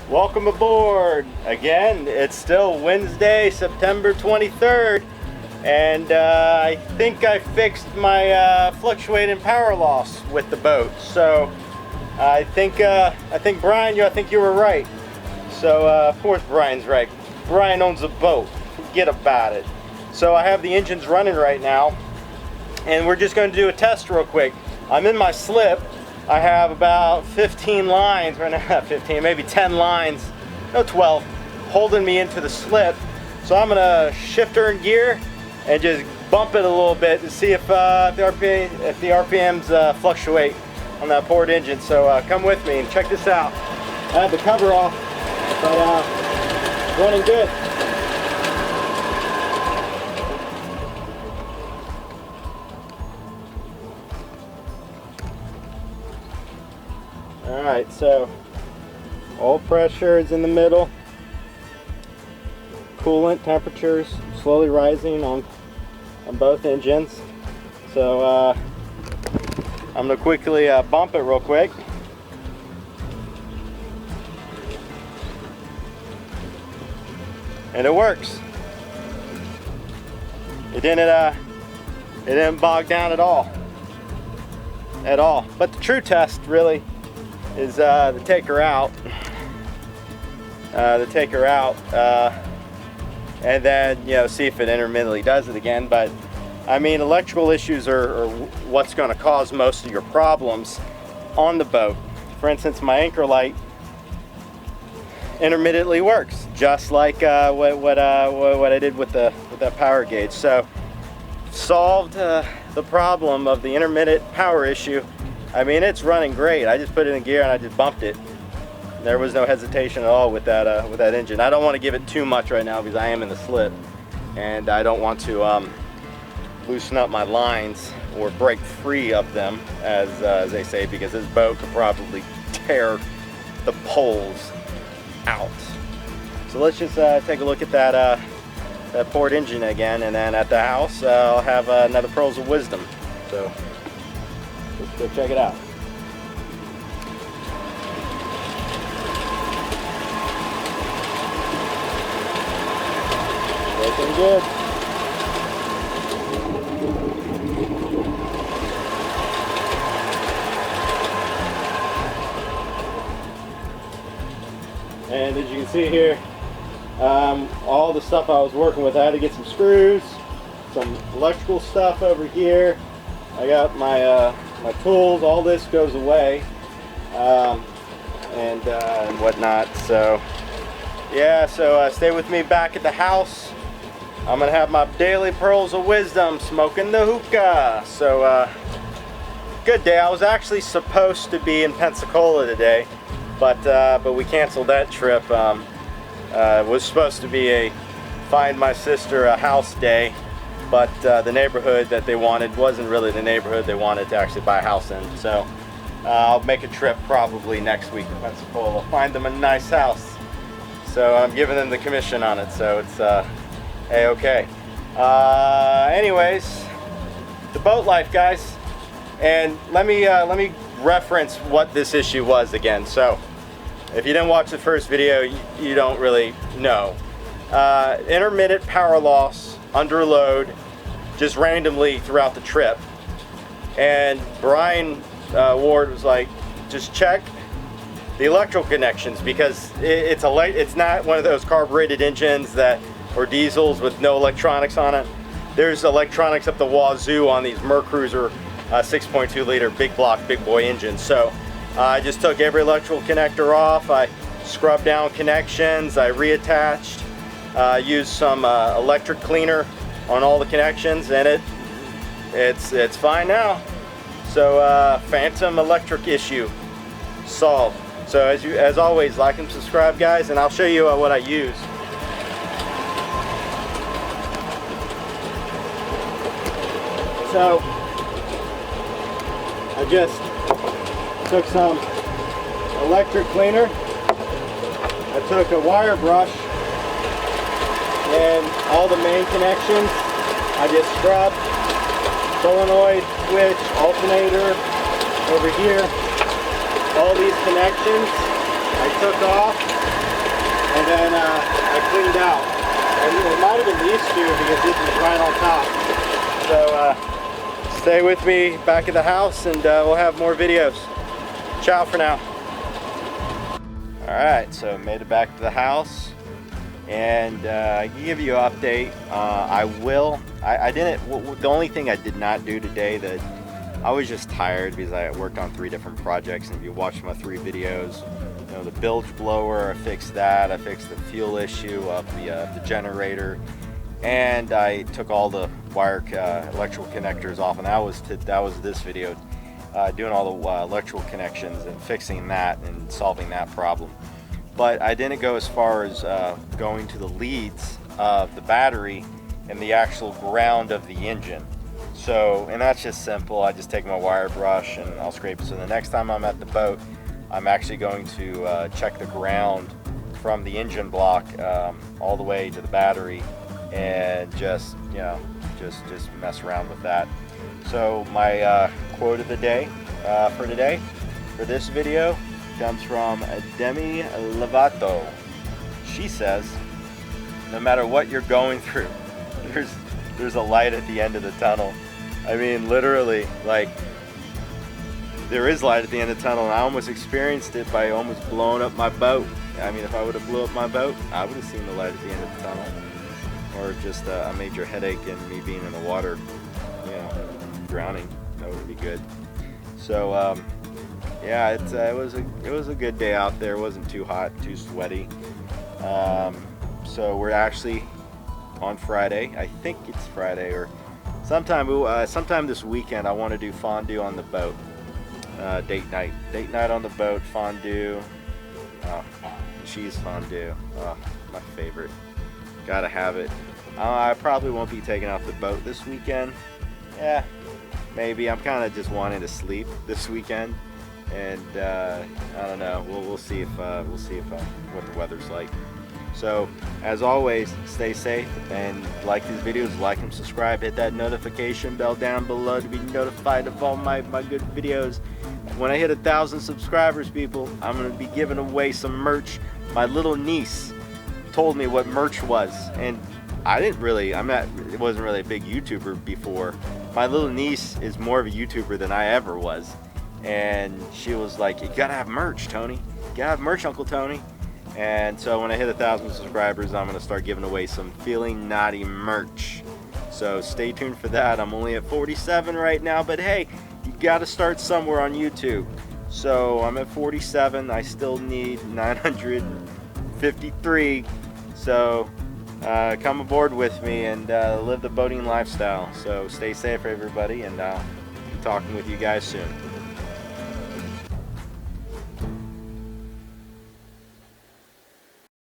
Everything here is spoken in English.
Welcome aboard. Again, it's still Wednesday, September 23rd, and I think I fixed my fluctuating power loss with the boat. So I think Brian, I think you were right. So of course Brian's right. Brian owns the boat. Forget about it. So I have the engines running right now, and we're just going to do a test real quick. I'm in my slip. I have about 15 lines, right now, 15, maybe 10 lines, no 12, holding me into the slip. So I'm gonna shift her in gear and just bump it a little bit to see if the RPMs fluctuate on that port engine. So come with me and check this out. I had the cover off, but running good. Alright, so oil pressure is in the middle. Coolant temperatures slowly rising on both engines. So I'm going to quickly bump it real quick. And it works. It didn't bog down at all. But the true test really is to take her out, and then see if it intermittently does it again. But I mean, electrical issues are what's going to cause most of your problems on the boat. For instance, my anchor light intermittently works, just like what I did with that power gauge. So solved the problem of the intermittent power issue. I mean, it's running great. I just put it in gear and I just bumped it. There was no hesitation at all with that engine. I don't want to give it too much right now because I am in the slip, and I don't want to loosen up my lines or break free of them, as they say, because this boat could probably tear the poles out. So let's just take a look at that port engine again, and then at the house I'll have another pearls of wisdom. So let's go check it out. Looking good. And as you can see here, all the stuff I was working with, I had to get some screws, some electrical stuff over here. I got my my tools. All this goes away, and whatnot. So yeah, so stay with me back at the house. I'm gonna have my daily pearls of wisdom, smoking the hookah. So good day. I was actually supposed to be in Pensacola today, but we canceled that trip. It was supposed to be a find my sister a house day, but the neighborhood that they wanted wasn't really the neighborhood they wanted to actually buy a house in. So I'll make a trip probably next week to Pensacola, find them a nice house. So I'm giving them the commission on it, so it's a-okay. Anyways, the boat life, guys, and let me reference what this issue was again. So if you didn't watch the first video, you don't really know. Intermittent power loss under load, just randomly throughout the trip. And Brian Ward was like, just check the electrical connections, because it's not one of those carbureted engines or diesels with no electronics on it. There's electronics up the wazoo on these Mercruiser 6.2 liter big block, big boy engines. So I just took every electrical connector off. I scrubbed down connections. I reattached. Used some electric cleaner on all the connections, and it's fine now. So phantom electric issue solved. So as always, like and subscribe, guys, and I'll show you what I use. So I just took some electric cleaner. I took a wire brush and all the main connections I just scrubbed. Solenoid, switch, alternator over here. All these connections I took off and then I cleaned out. And it might have been these two because this is right on top. So stay with me back at the house, and we'll have more videos. Ciao for now. Alright, so made it back to the house, and I can give you an update. The only thing I did not do today, that I was just tired because I worked on 3 different projects, and if you watch my 3 videos, you know, the bilge blower, I fixed that, I fixed the fuel issue of the generator, and I took all the electrical connectors off, and that was this video. Doing all the electrical connections and fixing that and solving that problem. But I didn't go as far as going to the leads of the battery and the actual ground of the engine. So, and that's just simple. I just take my wire brush and I'll scrape it. So the next time I'm at the boat, I'm actually going to check the ground from the engine block all the way to the battery, and just, you know, just mess around with that. So my quote of the day for today, for this video, comes from Demi Lovato. She says, no matter what you're going through, there's a light at the end of the tunnel. I mean, literally, like, there is light at the end of the tunnel, and I almost experienced it by almost blowing up my boat. I mean, if I would have blew up my boat, I would have seen the light at the end of the tunnel. Or just a major headache and me being in the water, you know, drowning. That would be good. So yeah, it was a good day out there. It wasn't too hot, too sweaty. So we're actually on Friday. I think it's Friday, or sometime this weekend. I want to do fondue on the boat. Date night on the boat, fondue. Cheese fondue. My favorite. Gotta have it. I probably won't be taking off the boat this weekend. Yeah, maybe. I'm kind of just wanting to sleep this weekend, and I don't know. We'll see if what the weather's like. So, as always, stay safe and like these videos, like and subscribe. Hit that notification bell down below to be notified of all my good videos. When I hit 1,000 subscribers, people, I'm gonna be giving away some merch. My little niece told me what merch was, and it wasn't really a big YouTuber before. My little niece is more of a YouTuber than I ever was, and she was like, you gotta have merch, Tony. You gotta have merch, Uncle Tony. And so when I hit 1,000 subscribers, I'm gonna start giving away some Feeling Naughty merch. So stay tuned for that. I'm only at 47 right now, but hey, you gotta start somewhere on YouTube. So I'm at 47, I still need 953. So come aboard with me and live the boating lifestyle. So stay safe, everybody, and I'll be talking with you guys soon.